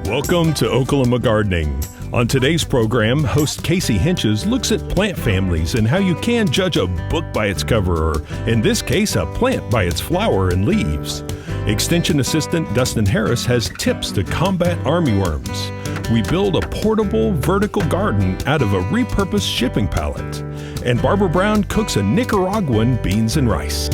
Welcome to Oklahoma Gardening. On today's program, host Casey Hinches looks at plant families and how you can judge a book by its cover, or in this case, a plant by its flower and leaves. Extension Assistant Dustin Harris has tips to combat armyworms. We build a portable vertical garden out of a repurposed shipping pallet. And Barbara Brown cooks a Nicaraguan beans and rice.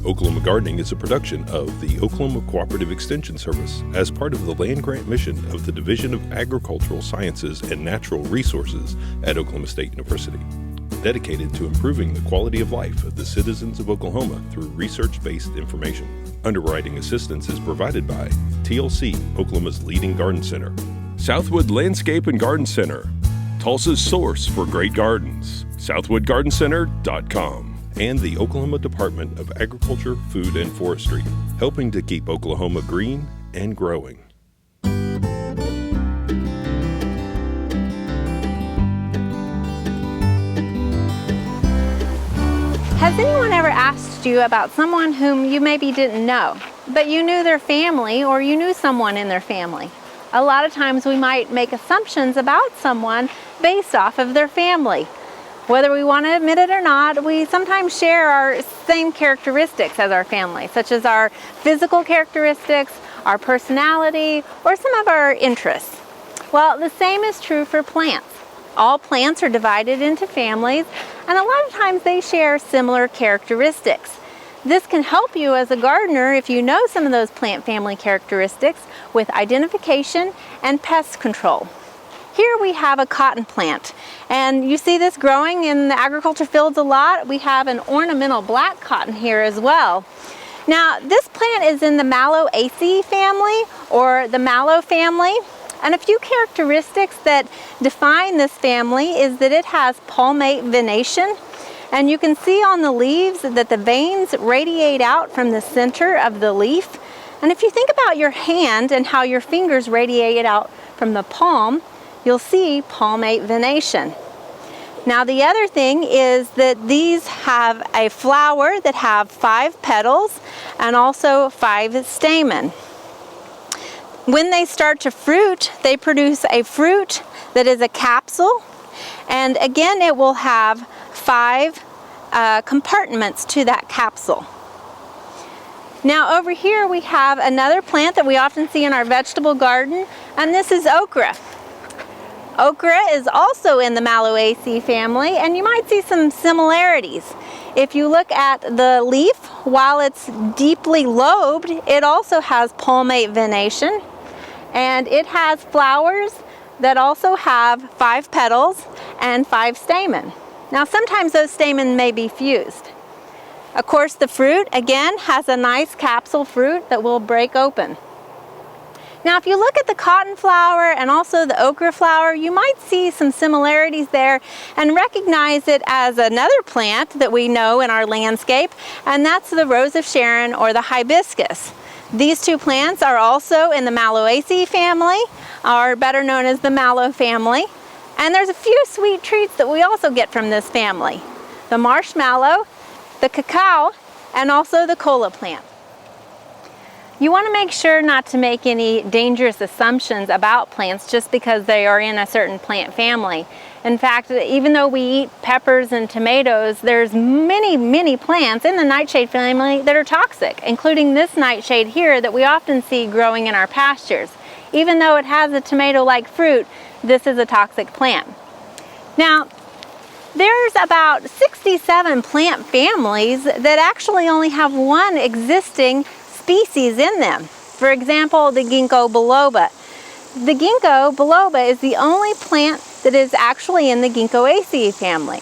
Oklahoma Gardening is a production of the Oklahoma Cooperative Extension Service as part of the land grant mission of the Division of Agricultural Sciences and Natural Resources at Oklahoma State University, dedicated to improving the quality of life of the citizens of Oklahoma through research-based information. Underwriting assistance is provided by TLC, Oklahoma's leading garden center, Southwood Landscape and Garden Center, Tulsa's source for great gardens, southwoodgardencenter.com. and the Oklahoma Department of Agriculture, Food, and Forestry, helping to keep Oklahoma green and growing. Has anyone ever asked you about someone whom you maybe didn't know, but you knew their family or you knew someone in their family? A lot of times we might make assumptions about someone based off of their family. Whether we want to admit it or not, we sometimes share our same characteristics as our family, such as our physical characteristics, our personality, or some of our interests. Well, the same is true for plants. All plants are divided into families, and a lot of times they share similar characteristics. This can help you as a gardener if you know some of those plant family characteristics with identification and pest control. Here we have a cotton plant, and you see this growing in the agriculture fields a lot. We have an ornamental black cotton here as well. Now, this plant is in the Malloaceae family or the mallow family, and a few characteristics that define this family is that it has palmate venation, and you can see on the leaves that the veins radiate out from the center of the leaf. And if you think about your hand and how your fingers radiate out from the palm, you'll see palmate venation. Now, the other thing is that these have a flower that have 5 petals and also 5 stamen. When they start to fruit, they produce a fruit that is a capsule, and again it will have 5 compartments to that capsule. Now, over here we have another plant that we often see in our vegetable garden, and this is okra. Okra is also in the Malloaceae family, and you might see some similarities. If you look at the leaf, while it's deeply lobed, it also has palmate venation, and it has flowers that also have 5 petals and 5 stamen. Now, sometimes those stamen may be fused. Of course, the fruit, again, has a nice capsule fruit that will break open. Now, if you look at the cotton flower and also the okra flower, you might see some similarities there and recognize it as another plant that we know in our landscape, and that's the rose of Sharon or the hibiscus. These two plants are also in the Malloaceae family, or better known as the mallow family. And there's a few sweet treats that we also get from this family: the marshmallow, the cacao, and also the cola plant. You want to make sure not to make any dangerous assumptions about plants just because they are in a certain plant family. In fact, even though we eat peppers and tomatoes, there's many plants in the nightshade family that are toxic, including this nightshade here that we often see growing in our pastures. Even though it has a tomato-like fruit, this is a toxic plant. Now, there's about 67 plant families that actually only have one existing species in them. For example, the Ginkgo biloba. The Ginkgo biloba is the only plant that is actually in the Ginkgoaceae family.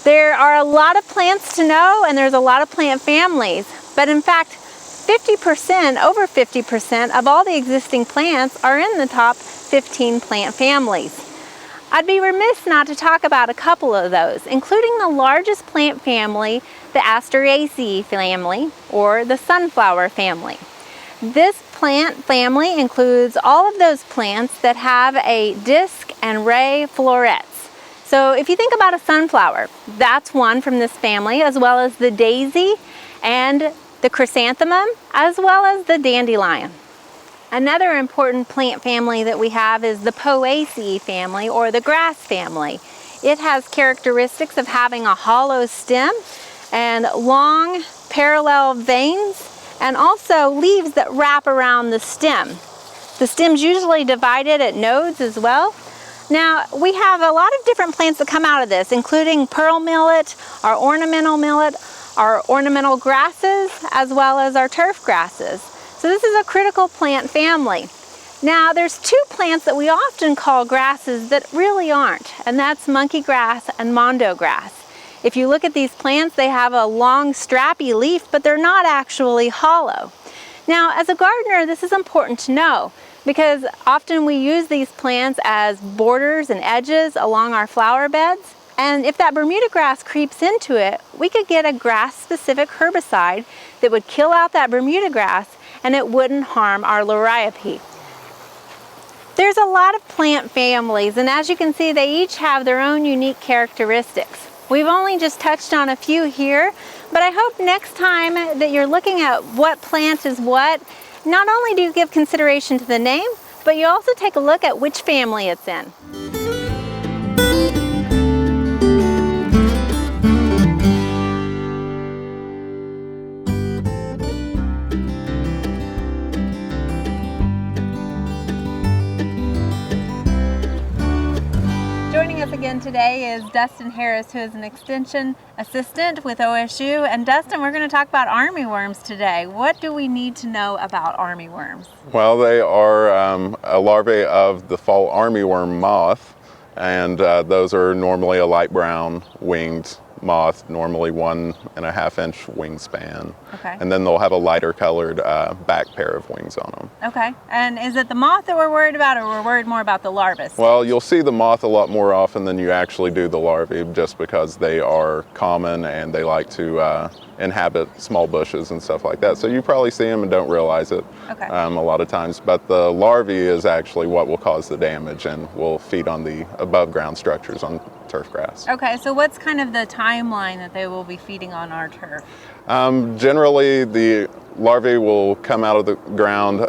There are a lot of plants to know, and there's a lot of plant families, but in fact 50%, over 50% of all the existing plants are in the top 15 plant families. I'd be remiss not to talk about a couple of those, including the largest plant family, the Asteraceae family, or the sunflower family. This plant family includes all of those plants that have a disc and ray florets. So if you think about a sunflower, that's one from this family, as well as the daisy and the chrysanthemum, as well as the dandelion. Another important plant family that we have is the Poaceae family, or the grass family. It has characteristics of having a hollow stem and long parallel veins, and also leaves that wrap around the stem. The stem's usually divided at nodes as well. Now, we have a lot of different plants that come out of this, including pearl millet, our ornamental millet, our ornamental grasses, as well as our turf grasses. So this is a critical plant family. Now, there's two plants that we often call grasses that really aren't, and that's monkey grass and mondo grass. If you look at these plants, they have a long strappy leaf, but they're not actually hollow. Now, as a gardener, this is important to know, because often we use these plants as borders and edges along our flower beds. And if that Bermuda grass creeps into it, we could get a grass-specific herbicide that would kill out that Bermuda grass, and it wouldn't harm our liriope. There's a lot of plant families, and as you can see, they each have their own unique characteristics. We've only just touched on a few here, but I hope next time that you're looking at what plant is what, not only do you give consideration to the name, but you also take a look at which family it's in. Joining us again today is Dustin Harris, who is an extension assistant with OSU. And Dustin, we're going to talk about armyworms today. What do we need to know about armyworms? Well, they are a larvae of the fall armyworm moth, and those are normally a light brown winged moth, normally 1.5 inch wingspan. Okay. And then they'll have a lighter colored back pair of wings on them. Okay. And is it the moth that we're worried about, or we're worried more about the larvae? Well, you'll see the moth a lot more often than you actually do the larvae, just because they are common and they like to inhabit small bushes and stuff like that. So you probably see them and don't realize it a lot of times. But the larvae is actually what will cause the damage and will feed on the above ground structures on turf grass. Okay, so what's kind of the timeline that they will be feeding on our turf? Generally, the larvae will come out of the ground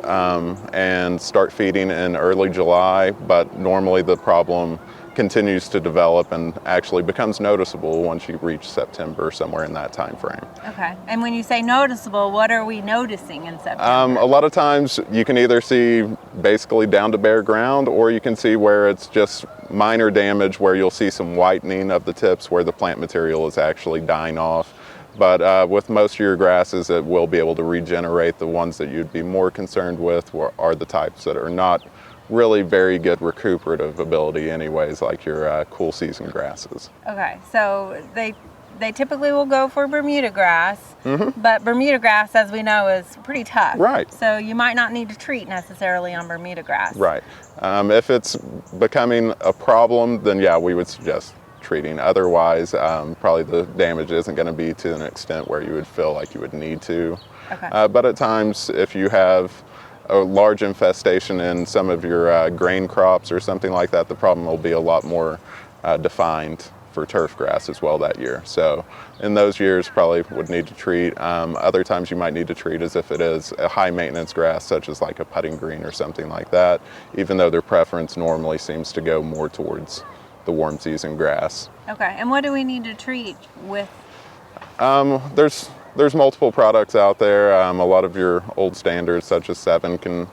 and start feeding in early July, but normally the problem continues to develop and actually becomes noticeable once you reach September, somewhere in that time frame. Okay, and when you say noticeable, what are we noticing in September? A lot of times you can either see basically down to bare ground, or you can see where it's just minor damage, where you'll see some whitening of the tips where the plant material is actually dying off. But with most of your grasses, it will be able to regenerate. The ones that you'd be more concerned with are the types that are not really very good recuperative ability anyways, like your cool season grasses. Okay, so they typically will go for Bermuda grass, but Bermuda grass, as we know, is pretty tough. Right. So you might not need to treat necessarily on Bermuda grass. Right. If it's becoming a problem, then yeah, we would suggest treating. Otherwise, probably the damage isn't going to be to an extent where you would feel like you would need to. Okay. But at times, if you have a large infestation in some of your grain crops or something like that, the problem will be a lot more defined for turf grass as well that year. So in those years, probably would need to treat. Other times you might need to treat as if it is a high maintenance grass, such as like a putting green or something like that, even though their preference normally seems to go more towards the warm season grass. Okay, and what do we need to treat with? There's multiple products out there. A lot of your old standards, such as 7, can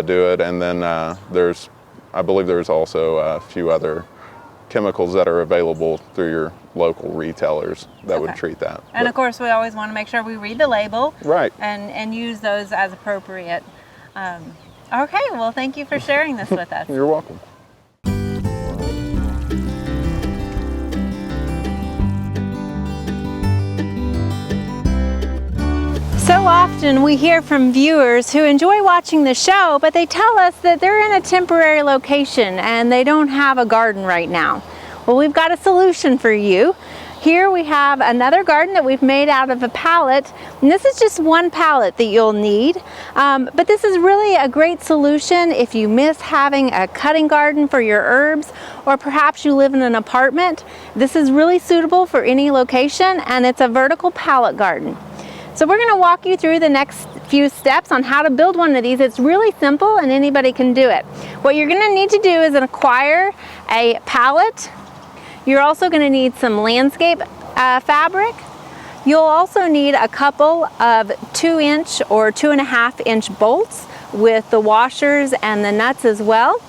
do it, and then I believe there's also a few other chemicals that are available through your local retailers that would treat that. And of course, we always want to make sure we read the label, right, and use those as appropriate. Okay, well, thank you for sharing this with us. You're welcome. So often we hear from viewers who enjoy watching the show, but they tell us that they're in a temporary location and they don't have a garden right now. Well, we've got a solution for you. Here we have another garden that we've made out of a pallet, and this is just one pallet that you'll need. But this is really a great solution if you miss having a cutting garden for your herbs, or perhaps you live in an apartment. This is really suitable for any location, and it's a vertical pallet garden. So we're going to walk you through the next few steps on how to build one of these. It's really simple and anybody can do it. What you're going to need to do is acquire a pallet. You're also going to need some landscape fabric. You'll also need a couple of 2-inch or 2.5-inch bolts with the washers and the nuts as well,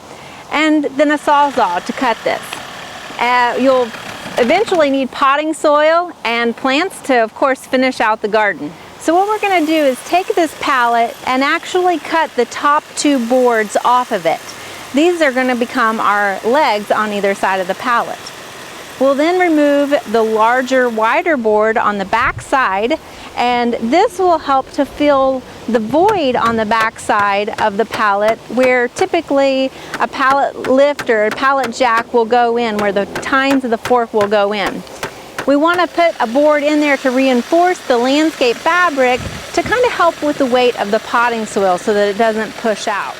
and then a sawzall to cut this. You'll eventually need potting soil and plants to, of course, finish out the garden. So what we're going to do is take this pallet and actually cut the top 2 boards off of it. These are going to become our legs on either side of the pallet. We'll then remove the larger, wider board on the back side, and this will help to fill the void on the back side of the pallet where typically a pallet lift or a pallet jack will go in, where the tines of the fork will go in. We want to put a board in there to reinforce the landscape fabric to kind of help with the weight of the potting soil so that it doesn't push out.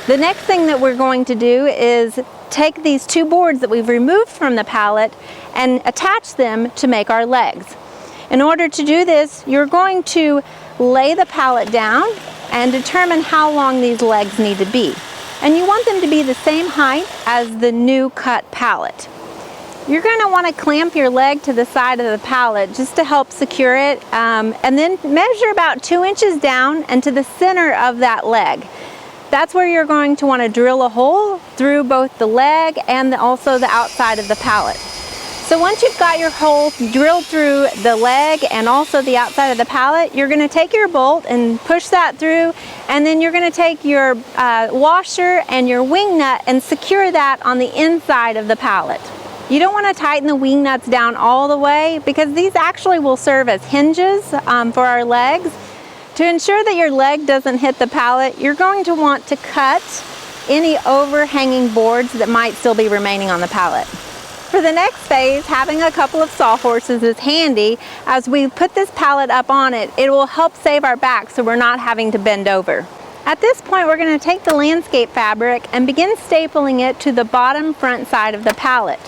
The next thing that we're going to do is take these 2 boards that we've removed from the pallet and attach them to make our legs. In order to do this, you're going to lay the pallet down and determine how long these legs need to be. And you want them to be the same height as the new cut pallet. You're going to want to clamp your leg to the side of the pallet just to help secure it, and then measure about 2 inches down and to the center of that leg. That's where you're going to want to drill a hole through both the leg and also the outside of the pallet. So once you've got your hole drilled through the leg and also the outside of the pallet, you're going to take your bolt and push that through, and then you're going to take your washer and your wing nut and secure that on the inside of the pallet. You don't want to tighten the wing nuts down all the way because these actually will serve as hinges for our legs. To ensure that your leg doesn't hit the pallet, you're going to want to cut any overhanging boards that might still be remaining on the pallet. For the next phase, having a couple of sawhorses is handy. As we put this pallet up on it, it will help save our back so we're not having to bend over. At this point, we're going to take the landscape fabric and begin stapling it to the bottom front side of the pallet.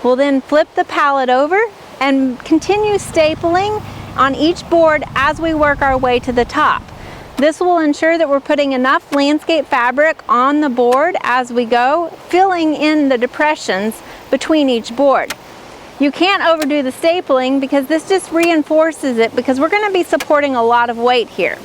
We'll then flip the pallet over and continue stapling on each board as we work our way to the top. This will ensure that we're putting enough landscape fabric on the board as we go, filling in the depressions between each board. You can't overdo the stapling because this just reinforces it, because we're going to be supporting a lot of weight here.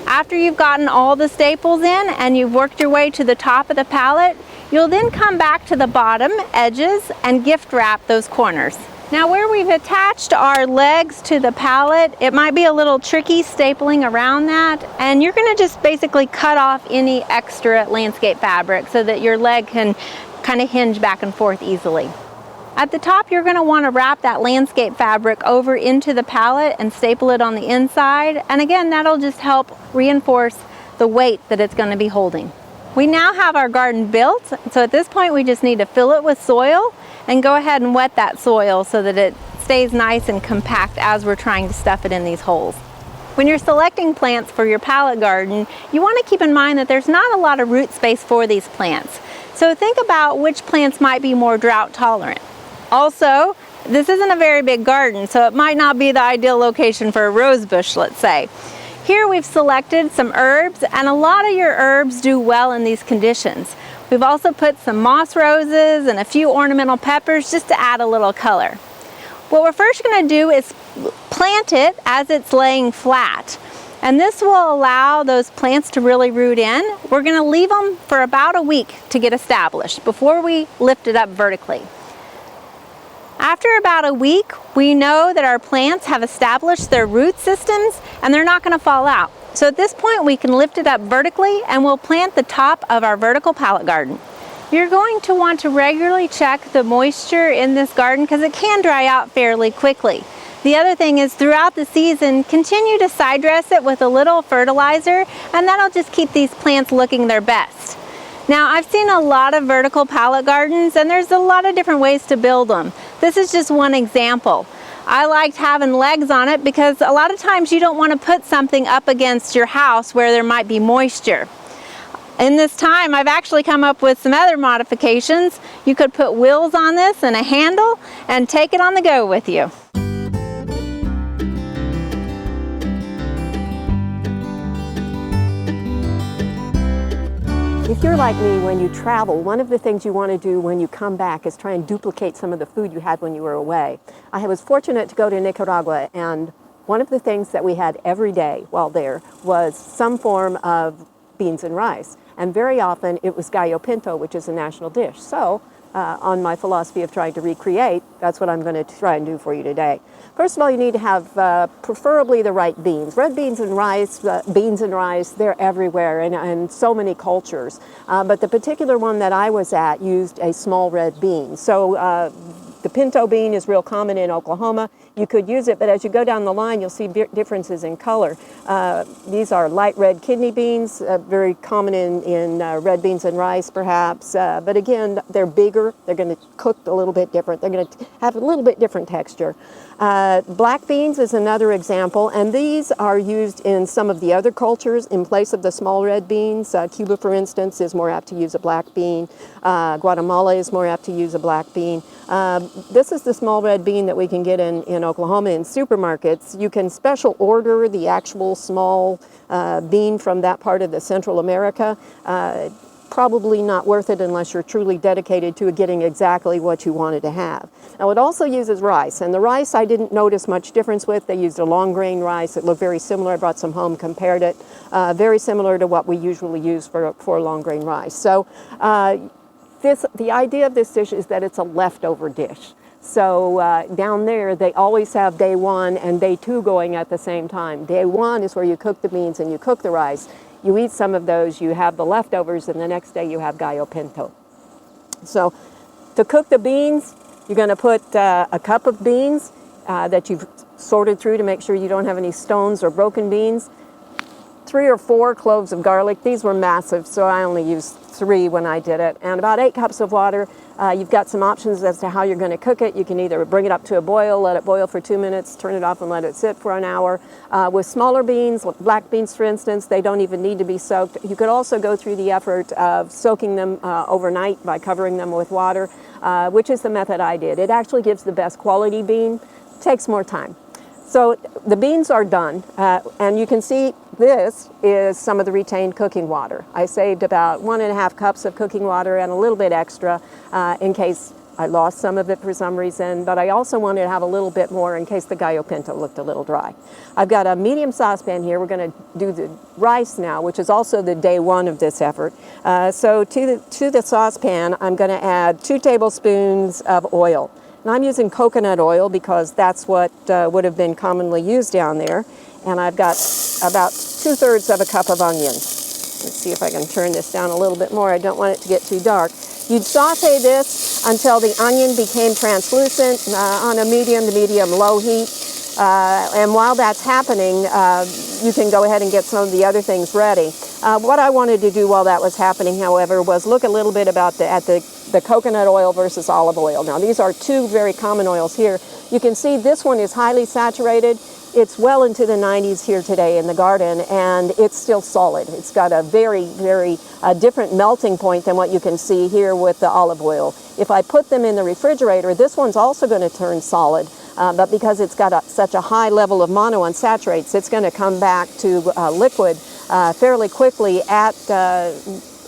After you've gotten all the staples in and you've worked your way to the top of the pallet, you'll then come back to the bottom edges and gift wrap those corners. Now, where we've attached our legs to the pallet, it might be a little tricky stapling around that, and you're going to just basically cut off any extra landscape fabric so that your leg can kind of hinge back and forth easily. At the top, you're going to want to wrap that landscape fabric over into the pallet and staple it on the inside, and again, that'll just help reinforce the weight that it's going to be holding. We now have our garden built, so at this point we just need to fill it with soil and go ahead and wet that soil so that it stays nice and compact as we're trying to stuff it in these holes. When you're selecting plants for your pallet garden, you want to keep in mind that there's not a lot of root space for these plants. So think about which plants might be more drought tolerant. Also, this isn't a very big garden, so it might not be the ideal location for a rose bush, let's say. Here we've selected some herbs, and a lot of your herbs do well in these conditions. We've also put some moss roses and a few ornamental peppers just to add a little color. What we're first going to do is plant it as it's laying flat, and this will allow those plants to really root in. We're going to leave them for about a week to get established before we lift it up vertically. After about a week, we know that our plants have established their root systems and they're not going to fall out. So at this point, we can lift it up vertically and we'll plant the top of our vertical pallet garden. You're going to want to regularly check the moisture in this garden because it can dry out fairly quickly. The other thing is throughout the season, continue to side dress it with a little fertilizer, and that'll just keep these plants looking their best. Now, I've seen a lot of vertical pallet gardens, and there's a lot of different ways to build them. This is just one example. I liked having legs on it because a lot of times you don't want to put something up against your house where there might be moisture. In this time, I've actually come up with some other modifications. You could put wheels on this and a handle and take it on the go with you. If you're like me, when you travel, one of the things you want to do when you come back is try and duplicate some of the food you had when you were away. I was fortunate to go to Nicaragua, and one of the things that we had every day while there was some form of beans and rice. And very often it was gallo pinto, which is a national dish. So on my philosophy of trying to recreate, that's what I'm going to try and do for you today. First of all, you need to have preferably the right beans. Red beans and rice, they're everywhere in so many cultures. But the particular one that I was at used a small red bean. So the pinto bean is real common in Oklahoma. You could use it, but as you go down the line, you'll see differences in color. These are light red kidney beans, very common in red beans and rice, perhaps. But again, they're bigger. They're going to cook a little bit different. They're going to have a little bit different texture. Black beans is another example, and these are used in some of the other cultures in place of the small red beans. Cuba, for instance, is more apt to use a black bean. Guatemala is more apt to use a black bean. This is the small red bean that we can get in Oklahoma in supermarkets. You can special order the actual small bean from that part of the Central America. Probably not worth it unless you're truly dedicated to getting exactly what you wanted to have. Now, it also uses rice, and the rice I didn't notice much difference with. They used a long grain rice. It looked very similar. I brought some home, compared it. Very similar to what we usually use for long grain rice. So the idea of this dish is that it's a leftover dish. So down there, they always have day one and day two going at the same time. Day one is where you cook the beans and you cook the rice. You eat some of those, you have the leftovers, and the next day you have gallo pinto. So to cook the beans, you're going to put a cup of beans that you've sorted through to make sure you don't have any stones or broken beans. 3 or 4 cloves of garlic. These were massive, so I only used 3 when I did it. And about 8 cups of water. You've got some options as to how you're going to cook it. You can either bring it up to a boil, let it boil for 2 minutes, turn it off and let it sit for an hour. With smaller beans, black beans for instance, they don't even need to be soaked. You could also go through the effort of soaking them overnight by covering them with water, which is the method I did. It actually gives the best quality bean. Takes more time. So the beans are done, and you can see this is some of the retained cooking water. I saved about 1.5 cups of cooking water and a little bit extra in case I lost some of it for some reason, but I also wanted to have a little bit more in case the gallo pinto looked a little dry. I've got a medium saucepan here. We're going to do the rice now, which is also the day one of this effort. So to the saucepan, I'm going to add 2 tablespoons of oil. And I'm using coconut oil because that's what would have been commonly used down there. And I've got about 2/3 of a cup of onions. Let's see if I can turn this down a little bit more. I don't want it to get too dark. You'd saute this until the onion became translucent on a medium to medium-low heat. And while that's happening, you can go ahead and get some of the other things ready. What I wanted to do while that was happening, however, was look a little bit about the coconut oil versus olive oil. Now, these are 2 very common oils here. You can see this one is highly saturated. It's well into the 90s here today in the garden, and it's still solid. It's got a very, very different melting point than what you can see here with the olive oil. If I put them in the refrigerator, this one's also going to turn solid, but because it's got such a high level of monounsaturates, it's going to come back to liquid fairly quickly at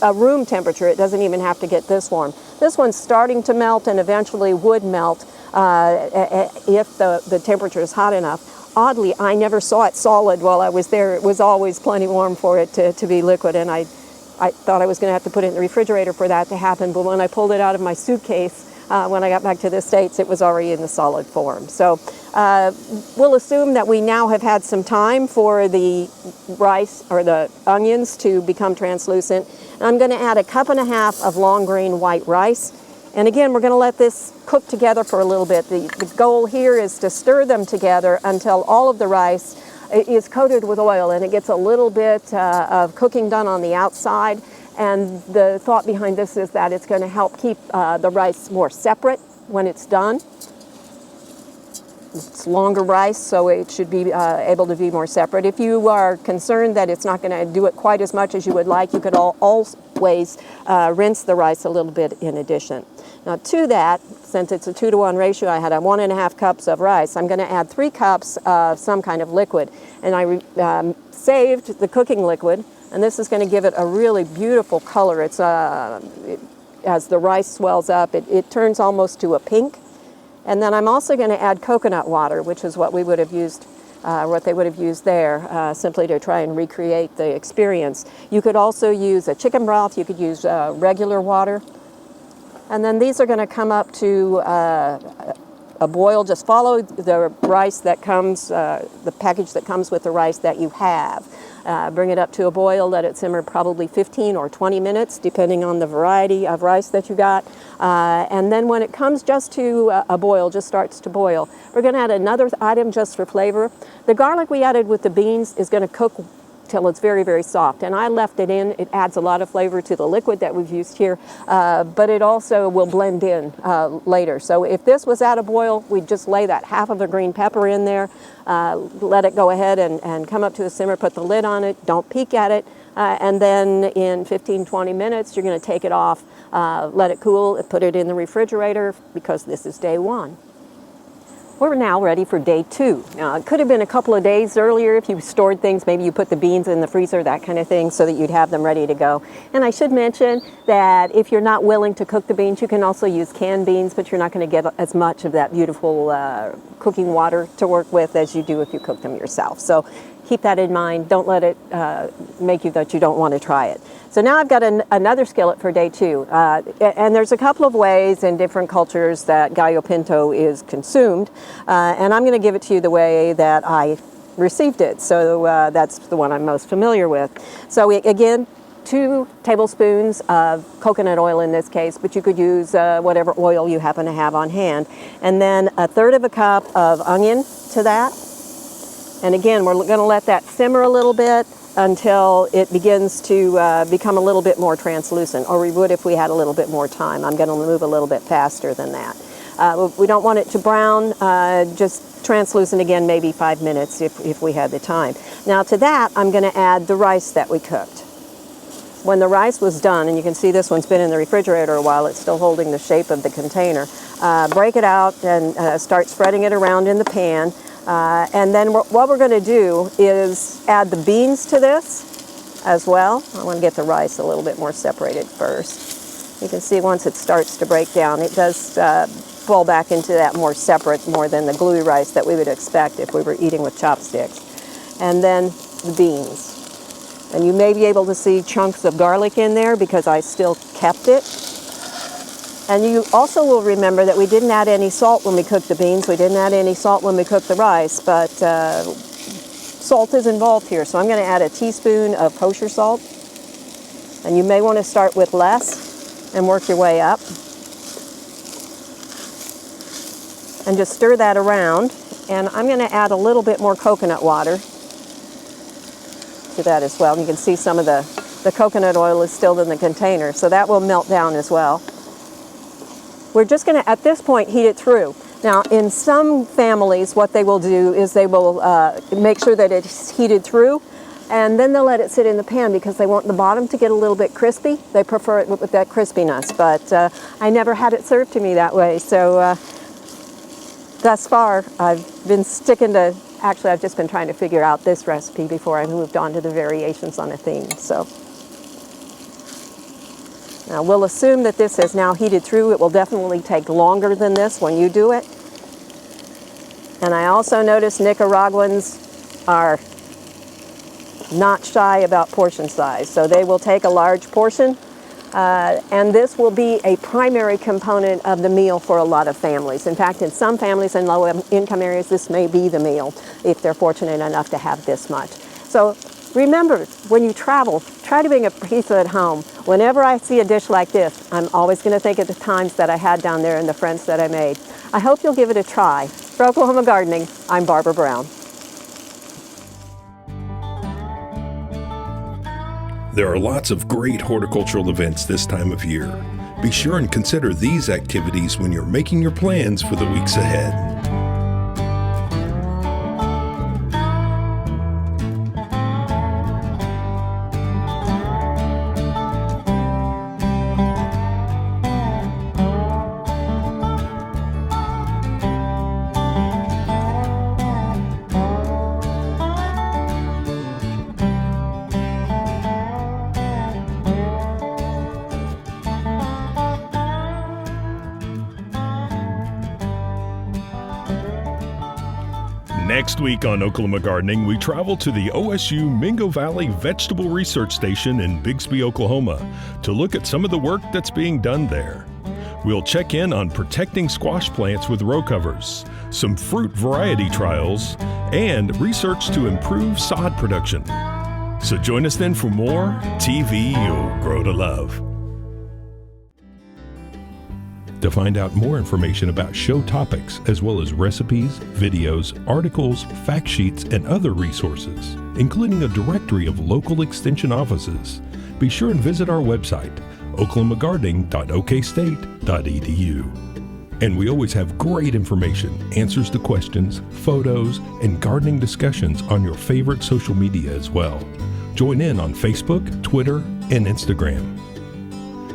a room temperature. It doesn't even have to get this warm. This one's starting to melt and eventually would melt if the temperature is hot enough. Oddly, I never saw it solid while I was there. It was always plenty warm for it to be liquid, and I thought I was going to have to put it in the refrigerator for that to happen, but when I pulled it out of my suitcase when I got back to the States, it was already in the solid form. So we'll assume that we now have had some time for the rice or the onions to become translucent. And I'm going to add 1.5 cups of long grain white rice. And again, we're going to let this cook together for a little bit. The goal here is to stir them together until all of the rice is coated with oil and it gets a little bit of cooking done on the outside. And the thought behind this is that it's going to help keep the rice more separate when it's done. It's longer rice, so it should be able to be more separate. If you are concerned that it's not going to do it quite as much as you would like, you could always rinse the rice a little bit in addition. Now to that, since it's a 2-to-1 ratio, I had 1.5 cups of rice. I'm going to add 3 cups of some kind of liquid. And I saved the cooking liquid, and this is going to give it a really beautiful color. It's as the rice swells up, it turns almost to a pink. And then I'm also going to add coconut water, which is what we would have used, what they would have used there, simply to try and recreate the experience. You could also use a chicken broth. You could use regular water. And then these are going to come up to a boil. Just follow the rice that comes, the package that comes with the rice that you have. Bring it up to a boil, let it simmer probably 15 or 20 minutes, depending on the variety of rice that you got. And then when it comes just to a boil, just starts to boil, we're going to add another item just for flavor. The garlic we added with the beans is going to cook till it's very, very soft. And I left it in. It adds a lot of flavor to the liquid that we've used here, but it also will blend in later. So if this was at a boil, we'd just lay that half of a green pepper in there, let it go ahead and come up to a simmer, put the lid on it, don't peek at it, and then in 15-20 minutes, you're going to take it off, let it cool, put it in the refrigerator because this is day 1. We're now ready for day 2. Now, it could have been a couple of days earlier if you stored things. Maybe you put the beans in the freezer, that kind of thing, so that you'd have them ready to go. And I should mention that if you're not willing to cook the beans, you can also use canned beans, but you're not going to get as much of that beautiful cooking water to work with as you do if you cook them yourself. So keep that in mind. Don't let it make you that you don't want to try it. So now I've got another skillet for day 2. And there's a couple of ways in different cultures that gallo pinto is consumed. And I'm going to give it to you the way that I received it. So that's the one I'm most familiar with. So again, 2 tablespoons of coconut oil in this case, but you could use whatever oil you happen to have on hand. And then 1/3 of a cup of onion to that. And again, we're going to let that simmer a little bit until it begins to become a little bit more translucent, or we would if we had a little bit more time. I'm going to move a little bit faster than that. We don't want it to brown, just translucent again, maybe 5 minutes if we had the time. Now to that, I'm going to add the rice that we cooked. When the rice was done, and you can see this one's been in the refrigerator a while, it's still holding the shape of the container, break it out and start spreading it around in the pan. And then what we're going to do is add the beans to this as well. I want to get the rice a little bit more separated first. You can see once it starts to break down, it does fall back into that more separate, more than the gluey rice that we would expect if we were eating with chopsticks. And then the beans. And you may be able to see chunks of garlic in there because I still kept it. And you also will remember that we didn't add any salt when we cooked the beans. We didn't add any salt when we cooked the rice, but salt is involved here. So I'm going to add a teaspoon of kosher salt. And you may want to start with less and work your way up. And just stir that around. And I'm going to add a little bit more coconut water to that as well. And you can see some of the coconut oil is still in the container, so that will melt down as well. We're just going to, at this point, heat it through. Now, in some families, what they will do is they will make sure that it's heated through, and then they'll let it sit in the pan because they want the bottom to get a little bit crispy. They prefer it with that crispiness, but I never had it served to me that way. So thus far, I've been sticking to, actually, I've just been trying to figure out this recipe before I moved on to the variations on a theme. So now we'll assume that this has now heated through. It will definitely take longer than this when you do it. And I also notice Nicaraguans are not shy about portion size. So they will take a large portion, and this will be a primary component of the meal for a lot of families. In fact, in some families in low-income areas, this may be the meal if they're fortunate enough to have this much. So Remember, when you travel, try to bring a pizza at home. Whenever I see a dish like this, I'm always going to think of the times that I had down there and the friends that I made. I hope you'll give it a try. For Oklahoma Gardening, I'm Barbara Brown. There are lots of great horticultural events this time of year. Be sure and consider these activities when you're making your plans for the weeks ahead. Next week on Oklahoma Gardening, we travel to the OSU Mingo Valley Vegetable Research Station in Bixby, Oklahoma, to look at some of the work that's being done there. We'll check in on protecting squash plants with row covers, some fruit variety trials, and research to improve sod production. So join us then for more TV You'll Grow to Love. To find out more information about show topics, as well as recipes, videos, articles, fact sheets, and other resources, including a directory of local extension offices, be sure and visit our website, oklahomagardening.okstate.edu. And we always have great information, answers to questions, photos, and gardening discussions on your favorite social media as well. Join in on Facebook, Twitter, and Instagram.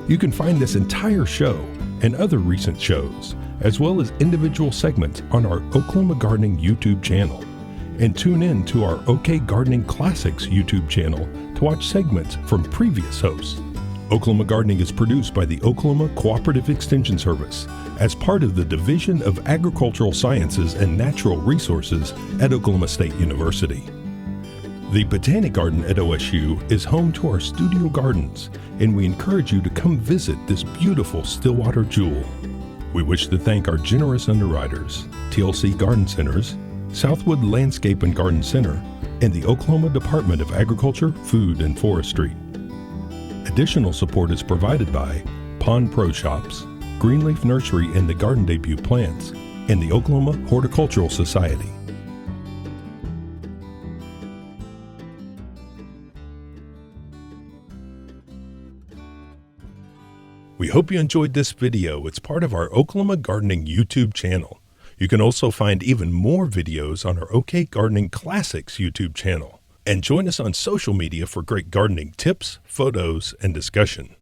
You can find this entire show and other recent shows, as well as individual segments on our Oklahoma Gardening YouTube channel. And tune in to our OK Gardening Classics YouTube channel to watch segments from previous hosts. Oklahoma Gardening is produced by the Oklahoma Cooperative Extension Service as part of the Division of Agricultural Sciences and Natural Resources at Oklahoma State University. The Botanic Garden at OSU is home to our studio gardens, and we encourage you to come visit this beautiful Stillwater jewel. We wish to thank our generous underwriters, TLC Garden Centers, Southwood Landscape and Garden Center, and the Oklahoma Department of Agriculture, Food, and Forestry. Additional support is provided by Pond Pro Shops, Greenleaf Nursery and the Garden Debut Plants, and the Oklahoma Horticultural Society. We hope you enjoyed this video. It's part of our Oklahoma Gardening YouTube channel. You can also find even more videos on our OK Gardening Classics YouTube channel. And join us on social media for great gardening tips, photos, and discussion.